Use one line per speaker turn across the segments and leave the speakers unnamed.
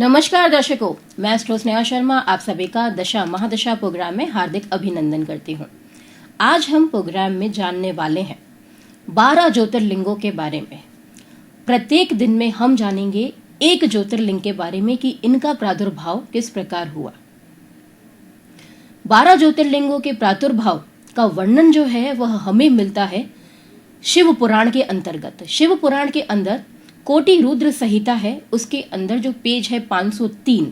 नमस्कार दर्शकों, मैं एस्ट्रो स्नेहा शर्मा आप सभी का दशा महादशा प्रोग्राम में हार्दिक अभिनंदन करती हूँ। आज हम प्रोग्राम में जानने वाले हैं 12 ज्योतिर्लिंगों के बारे में। प्रत्येक दिन में हम जानेंगे एक ज्योतिर्लिंग के बारे में कि इनका प्रादुर्भाव किस प्रकार हुआ। 12 ज्योतिर्लिंगों के प्रादुर्भाव का वर्णन जो है वह हमें मिलता है शिव पुराण के अंतर्गत। शिव पुराण के अंदर कोटि रुद्र संहिता है, उसके अंदर जो पेज है 503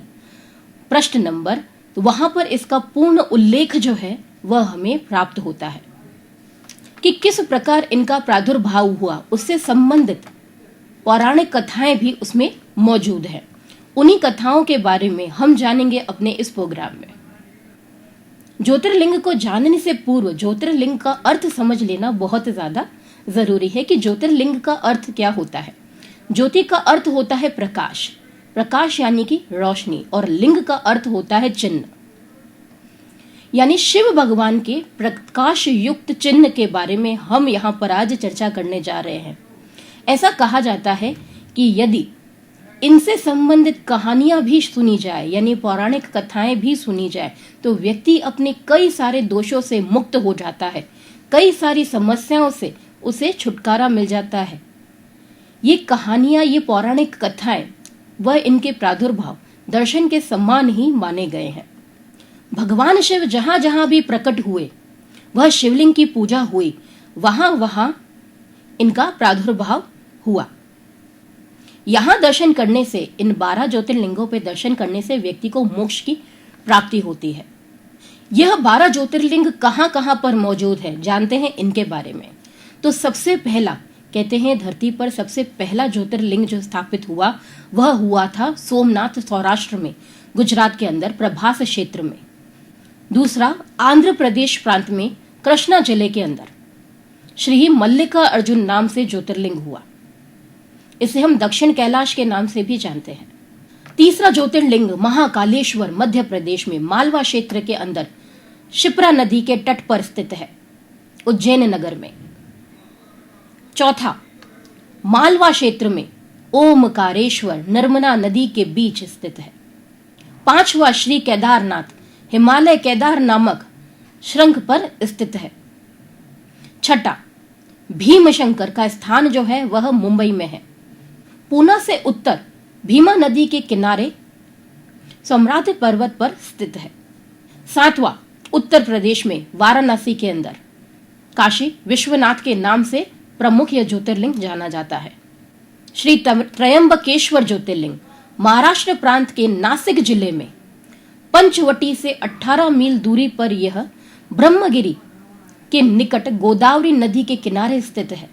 प्रश्न नंबर, तो वहां पर इसका पूर्ण उल्लेख जो है वह हमें प्राप्त होता है कि किस प्रकार इनका प्रादुर्भाव हुआ। उससे संबंधित पौराणिक कथाएं भी उसमें मौजूद हैं। उन्हीं कथाओं के बारे में हम जानेंगे अपने इस प्रोग्राम में। ज्योतिर्लिंग को जानने से पूर्व ज्योतिर्लिंग का अर्थ समझ लेना बहुत ज्यादा जरूरी है कि ज्योतिर्लिंग का अर्थ क्या होता है। ज्योति का अर्थ होता है प्रकाश, प्रकाश यानी कि रोशनी, और लिंग का अर्थ होता है चिन्ह, यानी शिव भगवान के प्रकाश युक्त चिन्ह के बारे में हम यहाँ पर आज चर्चा करने जा रहे हैं। ऐसा कहा जाता है कि यदि इनसे संबंधित कहानियां भी सुनी जाए, यानी पौराणिक कथाएं भी सुनी जाए, तो व्यक्ति अपने कई सारे दोषों से मुक्त हो जाता है, कई सारी समस्याओं से उसे छुटकारा मिल जाता है। ये कहानियां, ये पौराणिक कथाएं, वह इनके प्रादुर्भाव दर्शन के समान ही माने गए हैं। भगवान शिव जहां जहां भी प्रकट हुए, वह शिवलिंग की पूजा हुई, वहां वहां इनका प्रादुर्भाव हुआ। यहां दर्शन करने से, इन 12 ज्योतिर्लिंगों पे दर्शन करने से व्यक्ति को मोक्ष की प्राप्ति होती है। यह 12 ज्योतिर्लिंग कहां कहां पर मौजूद है, जानते हैं इनके बारे में। तो सबसे पहला, कहते हैं धरती पर सबसे पहला ज्योतिर्लिंग जो स्थापित हुआ वह हुआ था सोमनाथ, सौराष्ट्र में, गुजरात के अंदर प्रभास क्षेत्र में। दूसरा आंध्र प्रदेश प्रांत में कृष्णा जिले के अंदर श्री मल्लिका अर्जुन नाम से ज्योतिर्लिंग हुआ। इसे हम दक्षिण कैलाश के नाम से भी जानते हैं। तीसरा ज्योतिर्लिंग महाकालेश्वर मध्य प्रदेश में मालवा क्षेत्र के अंदर शिप्रा नदी के तट पर स्थित है, उज्जैन नगर में। चौथा मालवा क्षेत्र में ओमकारेश्वर नर्मदा नदी के बीच स्थित है। पांचवा श्री केदारनाथ हिमालय केदार नामक शृंग पर स्थित है। छठा भीमशंकर का स्थान जो है वह मुंबई में है। पूना से उत्तर भीमा नदी के किनारे सम्राट पर्वत पर स्थित है। सातवां उत्तर प्रदेश में वाराणसी के अंदर काशी विश्वनाथ के नाम से प्रमुख यह ज्योतिर्लिंग जाना जाता है। श्री त्रयंबकेश्वर ज्योतिर्लिंग महाराष्ट्र प्रांत के नासिक जिले में पंचवटी से 18 मील दूरी पर यह ब्रह्मगिरी के निकट गोदावरी नदी के किनारे स्थित है।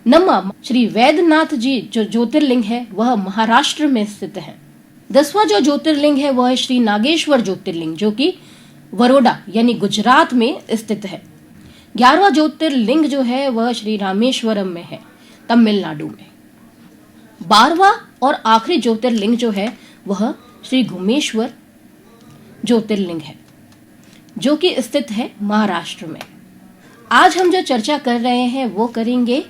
नववां श्री वैद्यनाथ जी जो ज्योतिर्लिंग है वह महाराष्ट्र में स्थित है। 10वां जो ज्योतिर्लिंग है वह श्री नागेश्वर ज्योतिर्लिंग जो कि बड़ौदा यानी गुजरात में स्थित है। 11वां ज्योतिर्लिंग जो है वह श्री रामेश्वरम में है, तमिलनाडु में। 12वां और आखिरी ज्योतिर्लिंग जो है वह श्री घुमेश्वर ज्योतिर्लिंग है जो कि स्थित है महाराष्ट्र में। आज हम जो चर्चा कर रहे हैं वो करेंगे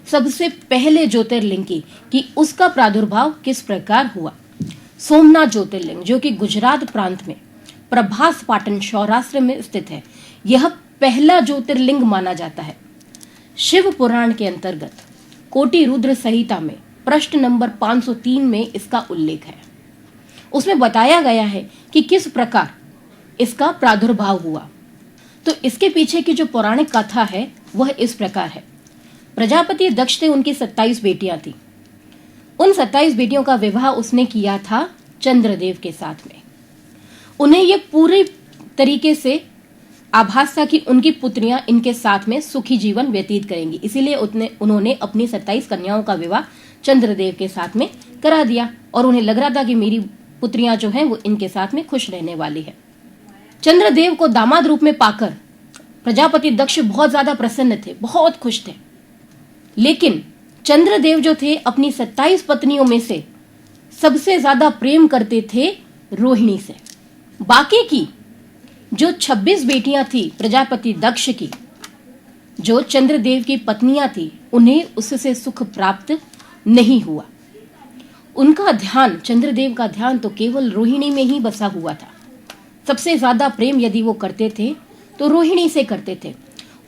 सबसे पहले ज्योतिर्लिंग की कि उसका प्रादुर्भाव किस प्रकार हुआ। सोमनाथ ज्योतिर्लिंग जो कि गुजरात प्रांत में प्रभास पाटन सौराष्ट्र में स्थित है, यह पहला ज्योतिर्लिंग माना जाता है। शिव पुराण के अंतर्गत कोटि रुद्र संहिता में प्रश्न नंबर 503 में इसका उल्लेख है। उसमें बताया गया है कि किस प्रकार इसका प्रादुर्भाव हुआ। तो इसके पीछे की जो पौराणिक कथा है वह इस प्रकार है। प्रजापति दक्ष थे, उनकी 27 बेटियां थी। उन 27 बेटियों का विवाह उसने किया था चंद्रदेव के साथ में। उन्हें यह पूरी तरीके से आभास था कि उनकी पुत्रियां इनके साथ में सुखी जीवन व्यतीत करेंगी, इसीलिए उन्होंने अपनी 27 कन्याओं का विवाह चंद्रदेव के साथ में करा दिया और उन्हें लग रहा था कि मेरी पुत्रियां जो हैं वो इनके साथ में खुश रहने वाली है। चंद्रदेव को दामाद रूप में पाकर प्रजापति दक्ष बहुत ज्यादा प्रसन्न थे, बहुत खुश थे। लेकिन चंद्रदेव जो थे अपनी 27 पत्नियों में से सबसे ज्यादा प्रेम करते थे रोहिणी से। बाकी की जो 26 बेटियां थी प्रजापति दक्ष की, जो चंद्रदेव की पत्नियां थी, उन्हें उससे सुख प्राप्त नहीं हुआ। उनका ध्यान, चंद्रदेव का ध्यान तो केवल रोहिणी में ही बसा हुआ था। सबसे ज्यादा प्रेम यदि वो करते थे तो रोहिणी से करते थे।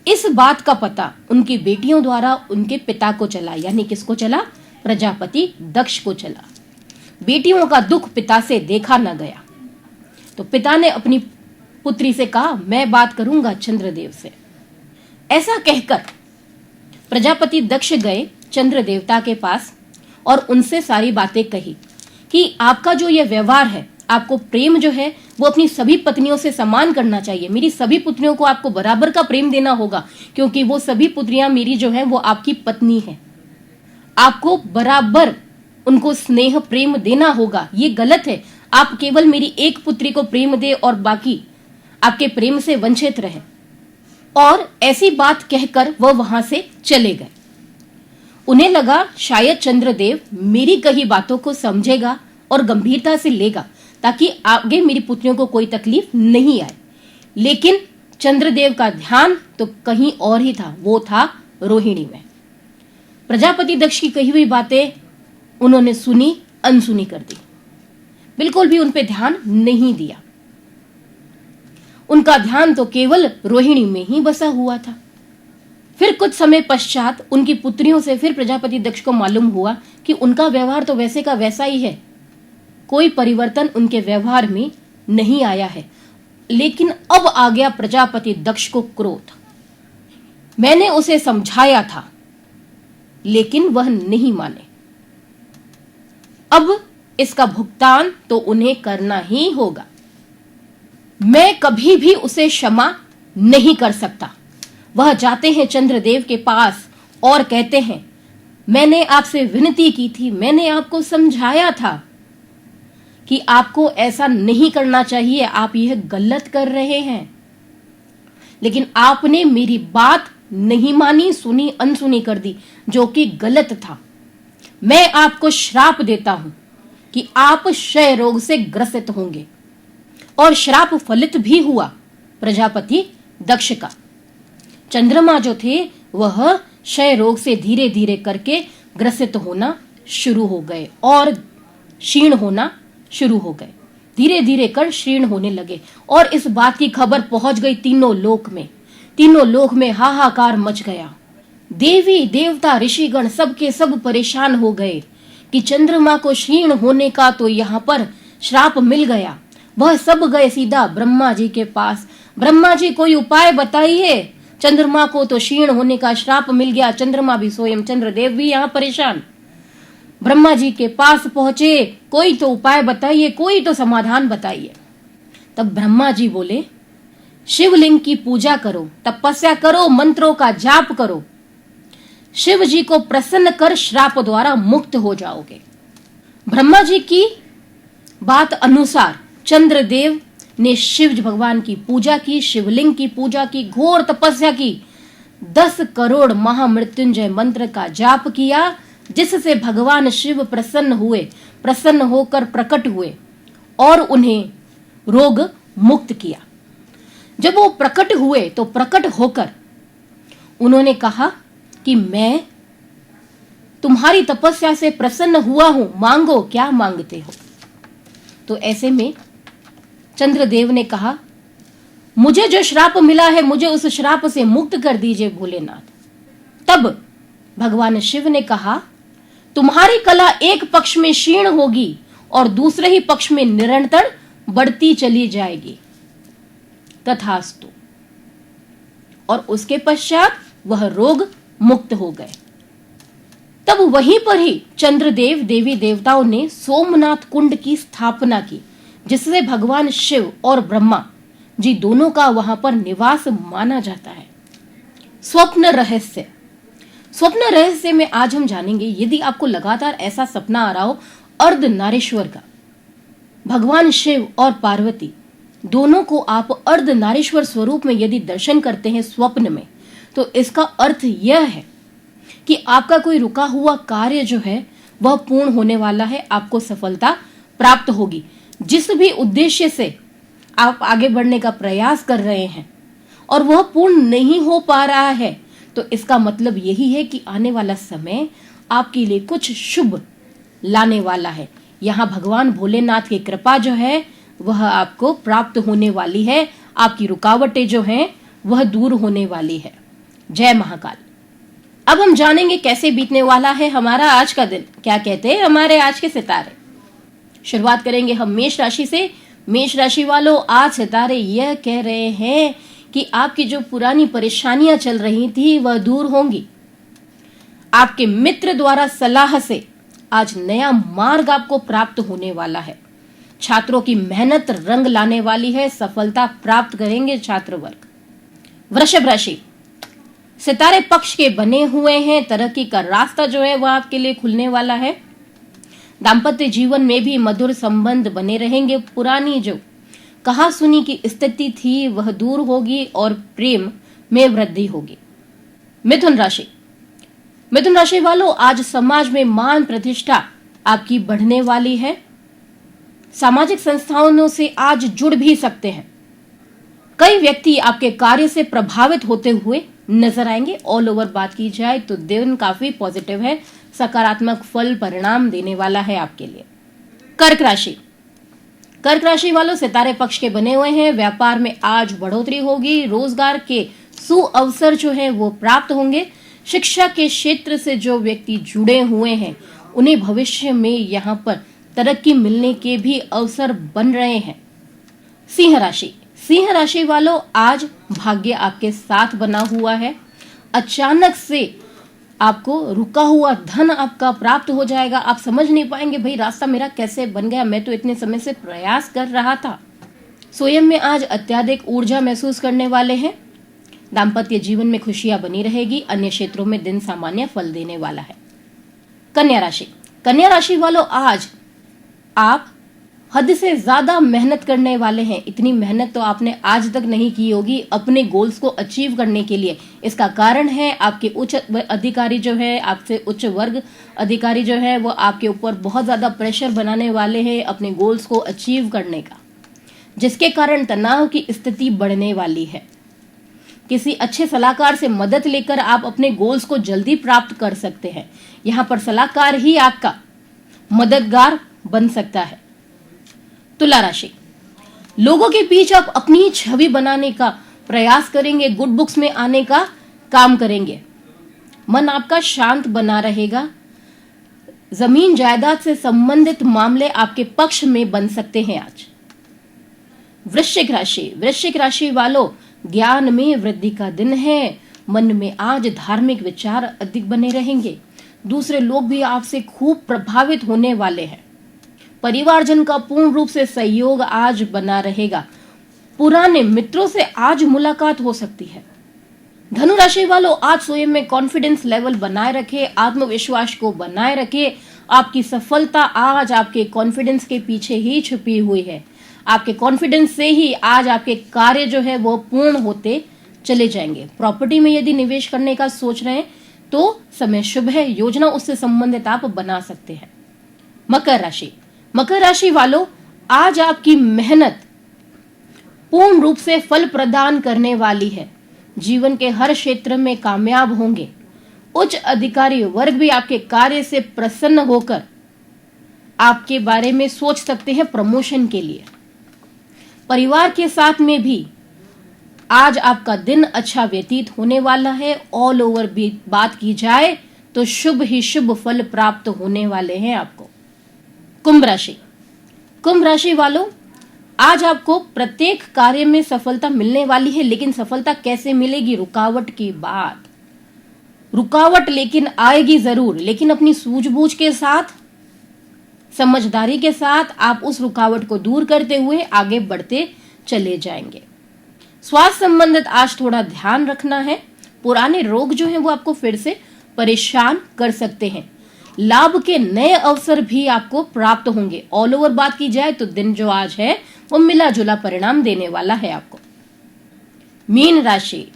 इस बात का पता उनकी बेटियों द्वारा उनके पिता को चला, यानी किसको चला? प्रजापति दक्ष को चला। बेटियों का दुख पिता से देखा न गया, तो पिता ने अपनी पुत्री से कहा, मैं बात करूंगा चंद्रदेव से। ऐसा कहकर प्रजापति दक्ष गए चंद्र देवता के पास और उनसे सारी बातें कही कि आपका जो ये व्यवहार है, आपको प्रेम जो है वो अपनी सभी पत्नियों से समान करना चाहिए। मेरी सभी पुत्रियों को आपको बराबर का प्रेम देना होगा, क्योंकि वो सभी पुत्रियां मेरी जो है वो आपकी पत्नी है। आपको बराबर उनको स्नेह प्रेम देना होगा। ये गलत है, आप केवल मेरी एक पुत्री को प्रेम दे और बाकी आपके प्रेम से वंचित रहे। और ऐसी बात कहकर वह वहां से चले गए। उन्हें लगा शायद चंद्रदेव मेरी कही बातों को समझेगा और गंभीरता से लेगा, ताकि आगे मेरी पुत्रियों को कोई तकलीफ नहीं आए। लेकिन चंद्रदेव का ध्यान तो कहीं और ही था, वो था रोहिणी में। प्रजापति दक्ष की कही हुई बातें उन्होंने सुनी, अनसुनी कर दी, बिल्कुल भी उन पे ध्यान नहीं दिया। उनका ध्यान तो केवल रोहिणी में ही बसा हुआ था। फिर कुछ समय पश्चात उनकी पुत्रियों से फिर प्रजापति दक्ष को मालूम हुआ कि उनका व्यवहार तो वैसे का वैसा ही है, कोई परिवर्तन उनके व्यवहार में नहीं आया है। लेकिन अब आ गया प्रजापति दक्ष को क्रोध। मैंने उसे समझाया था, लेकिन वह नहीं माने। अब इसका भुगतान तो उन्हें करना ही होगा। मैं कभी भी उसे क्षमा नहीं कर सकता। वह जाते हैं चंद्रदेव के पास और कहते हैं, मैंने आपसे विनती की थी, मैंने आपको समझाया था कि आपको ऐसा नहीं करना चाहिए, आप यह गलत कर रहे हैं, लेकिन आपने मेरी बात नहीं मानी, सुनी अनसुनी कर दी, जो कि गलत था। मैं आपको श्राप देता हूं कि आप क्षय रोग से ग्रसित होंगे। और श्राप फलित भी हुआ प्रजापति दक्ष का। चंद्रमा जो थे वह क्षय रोग से धीरे धीरे करके ग्रसित होना शुरू हो गए और क्षीण होना शुरू हो गए। धीरे धीरे कर क्षीण होने लगे और इस बात की खबर पहुंच गई तीनों लोक में। तीनों लोक में हाहाकार मच गया। देवी देवता ऋषिगण सबके सब परेशान हो गए कि चंद्रमा को क्षीण होने का तो यहाँ पर श्राप मिल गया। वह सब गए सीधा ब्रह्मा जी के पास। ब्रह्मा जी कोई उपाय बताइए, चंद्रमा को तो क्षीण होने का श्राप मिल गया। चंद्रमा भी स्वयं, चंद्रदेव भी यहाँ परेशान। ब्रह्मा जी के पास पहुंचे, कोई तो उपाय बताइए, कोई तो समाधान बताइए। तब ब्रह्मा जी बोले, शिवलिंग की पूजा करो, तपस्या करो, मंत्रों का जाप करो, शिव जी को प्रसन्न कर श्राप द्वारा मुक्त हो जाओगे। ब्रह्मा जी की बात अनुसार चंद्रदेव ने शिव भगवान की पूजा की, शिवलिंग की पूजा की, घोर तपस्या की, 10 करोड़ महामृत्युंजय मंत्र का जाप किया, जिससे भगवान शिव प्रसन्न हुए, प्रसन्न होकर प्रकट हुए और उन्हें रोग मुक्त किया। जब वो प्रकट हुए तो प्रकट होकर उन्होंने कहा कि मैं तुम्हारी तपस्या से प्रसन्न हुआ हूं, मांगो क्या मांगते हो। तो ऐसे में चंद्रदेव ने कहा, मुझे जो श्राप मिला है मुझे उस श्राप से मुक्त कर दीजिए भोलेनाथ। तब भगवान शिव ने कहा, तुम्हारी कला एक पक्ष में क्षीण होगी और दूसरे ही पक्ष में निरंतर बढ़ती चली जाएगी। तथास्तु। और उसके पश्चात वह रोग मुक्त हो गए। तब वहीं पर ही चंद्रदेव देवी देवताओं ने सोमनाथ कुंड की स्थापना की, जिससे भगवान शिव और ब्रह्मा जी दोनों का वहां पर निवास माना जाता है। स्वप्न रहस्य। स्वप्न रहस्य में आज हम जानेंगे, यदि आपको लगातार ऐसा सपना आ रहा हो अर्धनारीश्वर का, भगवान शिव और पार्वती दोनों को आप अर्धनारीश्वर स्वरूप में यदि दर्शन करते हैं स्वप्न में, तो इसका अर्थ यह है कि आपका कोई रुका हुआ कार्य जो है वह पूर्ण होने वाला है, आपको सफलता प्राप्त होगी। जिस भी उद्देश्य से आप आगे बढ़ने का प्रयास कर रहे हैं और वह पूर्ण नहीं हो पा रहा है, तो इसका मतलब यही है कि आने वाला समय आपके लिए कुछ शुभ लाने वाला है। यहाँ भगवान भोलेनाथ की कृपा जो है वह आपको प्राप्त होने वाली है। आपकी रुकावटें जो हैं वह दूर होने वाली है। जय महाकाल। अब हम जानेंगे कैसे बीतने वाला है हमारा आज का दिन। क्या कहते हैं हमारे आज के सितारे। शुरुआत करेंगे हम मेष राशि से। मेष राशि वालों, आज सितारे यह कह रहे हैं कि आपकी जो पुरानी परेशानियां चल रही थी वह दूर होंगी। आपके मित्र द्वारा सलाह से आज नया मार्ग आपको प्राप्त होने वाला है। छात्रों की मेहनत रंग लाने वाली है। सफलता प्राप्त करेंगे छात्र वर्ग। वृषभ राशि, सितारे पक्ष के बने हुए हैं। तरक्की का रास्ता जो है वह आपके लिए खुलने वाला है। दाम्पत्य जीवन में भी मधुर संबंध बने रहेंगे। पुरानी जो कहा सुनी की स्थिति थी वह दूर होगी और प्रेम में वृद्धि होगी। मिथुन राशि, मिथुन राशि वालों, आज समाज में मान प्रतिष्ठा आपकी बढ़ने वाली है। सामाजिक संस्थाओं से आज जुड़ भी सकते हैं। कई व्यक्ति आपके कार्य से प्रभावित होते हुए नजर आएंगे। ऑल ओवर बात की जाए तो दिन काफी पॉजिटिव है। सकारात्मक फल परिणाम देने वाला है आपके लिए। कर्क राशि, कर्क राशि वालों, सितारे पक्ष के बने हुए हैं। व्यापार में आज बढ़ोतरी होगी। रोजगार के सुअवसर जो है वो प्राप्त होंगे। शिक्षा के क्षेत्र से जो व्यक्ति जुड़े हुए हैं उन्हें भविष्य में यहाँ पर तरक्की मिलने के भी अवसर बन रहे हैं। सिंह राशि, सिंह राशि वालों, आज भाग्य आपके साथ बना हुआ है। अचानक से आपको रुका हुआ धन आपका प्राप्त हो जाएगा। आप समझ नहीं पाएंगे भाई रास्ता मेरा कैसे बन गया, मैं तो इतने समय से प्रयास कर रहा था। स्वयं में आज अत्यधिक ऊर्जा महसूस करने वाले हैं। दाम्पत्य जीवन में खुशियां बनी रहेगी। अन्य क्षेत्रों में दिन सामान्य फल देने वाला है। कन्या राशि, कन्या राशि वालों, आज आप हद से ज्यादा मेहनत करने वाले हैं। इतनी मेहनत तो आपने आज तक नहीं की होगी अपने गोल्स को अचीव करने के लिए। इसका कारण है आपके उच्च अधिकारी जो है, आपसे उच्च वर्ग अधिकारी जो है वो आपके ऊपर बहुत ज्यादा प्रेशर बनाने वाले हैं अपने गोल्स को अचीव करने का, जिसके कारण तनाव की स्थिति बढ़ने वाली है। किसी अच्छे सलाहकार से मदद लेकर आप अपने गोल्स को जल्दी प्राप्त कर सकते हैं। यहाँ पर सलाहकार ही आपका मददगार बन सकता है। तुला राशि, लोगों के बीच आप अपनी छवि बनाने का प्रयास करेंगे। गुड बुक्स में आने का काम करेंगे। मन आपका शांत बना रहेगा। जमीन जायदाद से संबंधित मामले आपके पक्ष में बन सकते हैं आज। वृश्चिक राशि, वृश्चिक राशि वालों, ज्ञान में वृद्धि का दिन है। मन में आज धार्मिक विचार अधिक बने रहेंगे। दूसरे लोग भी आपसे खूब प्रभावित होने वाले हैं। परिवारजन का पूर्ण रूप से सहयोग आज बना रहेगा। पुराने मित्रों से आज मुलाकात हो सकती है। धनु राशि वालों, आज स्वयं में कॉन्फिडेंस लेवल बनाए रखें। आत्मविश्वास को बनाए रखें। आपकी सफलता आज आपके कॉन्फिडेंस के पीछे ही छुपी हुई है। आपके कॉन्फिडेंस से ही आज आपके कार्य जो है वो पूर्ण होते चले जाएंगे। प्रॉपर्टी में यदि निवेश करने का सोच रहे हैं तो समय शुभ है। योजना उससे संबंधित आप बना सकते हैं। मकर राशि, मकर राशि वालों, आज आपकी मेहनत पूर्ण रूप से फल प्रदान करने वाली है। जीवन के हर क्षेत्र में कामयाब होंगे। उच्च अधिकारी वर्ग भी आपके कार्य से प्रसन्न होकर आपके बारे में सोच सकते हैं प्रमोशन के लिए। परिवार के साथ में भी आज आपका दिन अच्छा व्यतीत होने वाला है। ऑल ओवर भी बात की जाए तो शुभ ही शुभ फल प्राप्त होने वाले हैं आपको। कुंभ राशि, कुंभ राशि वालों, आज आपको प्रत्येक कार्य में सफलता मिलने वाली है। लेकिन सफलता कैसे मिलेगी? रुकावट की बात। रुकावट लेकिन आएगी जरूर, लेकिन अपनी सूझबूझ के साथ, समझदारी के साथ आप उस रुकावट को दूर करते हुए आगे बढ़ते चले जाएंगे। स्वास्थ्य संबंधित आज थोड़ा ध्यान रखना है। पुराने रोग जो हैं वो आपको फिर से परेशान कर सकते हैं। लाभ के नए अवसर भी आपको प्राप्त होंगे। ऑल ओवर बात की जाए तो दिन जो आज है वो मिला जुला परिणाम देने वाला है आपको। मीन राशि,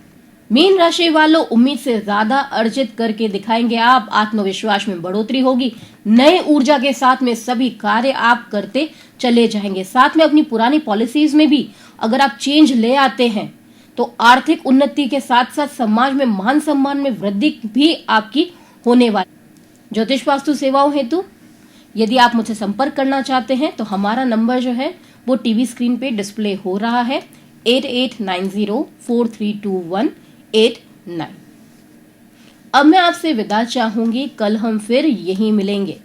मीन राशि वालों, उम्मीद से ज्यादा अर्जित करके दिखाएंगे आप। आत्मविश्वास में बढ़ोतरी होगी। नए ऊर्जा के साथ में सभी कार्य आप करते चले जाएंगे। साथ में अपनी पुरानी पॉलिसीज में भी अगर आप चेंज ले आते हैं तो आर्थिक उन्नति के साथ साथ समाज में मान सम्मान में वृद्धि भी आपकी होने वाली। ज्योतिष वास्तु सेवाओं हेतु यदि आप मुझसे संपर्क करना चाहते हैं तो हमारा नंबर जो है वो टीवी स्क्रीन पे डिस्प्ले हो रहा है 8890432189। अब मैं आपसे विदा चाहूंगी। कल हम फिर यहीं मिलेंगे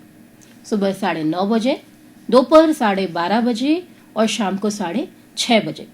सुबह 9:30 बजे, दोपहर 12:30 बजे और शाम को 6:30 बजे।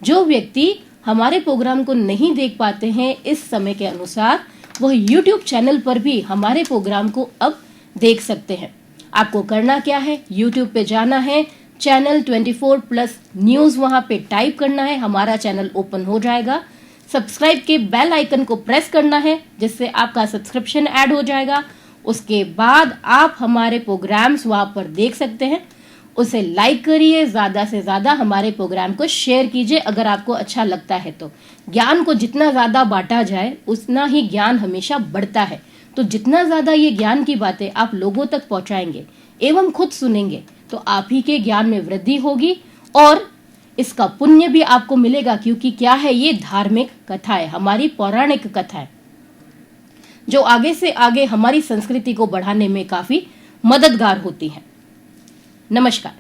जो व्यक्ति हमारे प्रोग्राम को नहीं देख पाते हैं इस समय के अनुसार, वह YouTube चैनल पर भी हमारे प्रोग्राम को अब देख सकते हैं। आपको करना क्या है, YouTube पे जाना है, चैनल 24+ न्यूज वहां पे टाइप करना है, हमारा चैनल ओपन हो जाएगा। सब्सक्राइब के बेल आइकन को प्रेस करना है जिससे आपका सब्सक्रिप्शन ऐड हो जाएगा। उसके बाद आप हमारे प्रोग्राम्स वहां पर देख सकते हैं। उसे लाइक करिए, ज्यादा से ज्यादा हमारे प्रोग्राम को शेयर कीजिए अगर आपको अच्छा लगता है तो। ज्ञान को जितना ज्यादा बांटा जाए उतना ही ज्ञान हमेशा बढ़ता है। तो जितना ज्यादा ये ज्ञान की बातें आप लोगों तक पहुंचाएंगे एवं खुद सुनेंगे तो आप ही के ज्ञान में वृद्धि होगी और इसका पुण्य भी आपको मिलेगा, क्योंकि क्या है, ये धार्मिक कथा है, हमारी पौराणिक कथा है जो आगे से आगे हमारी संस्कृति को बढ़ाने में काफी मददगार होती है। नमस्कार।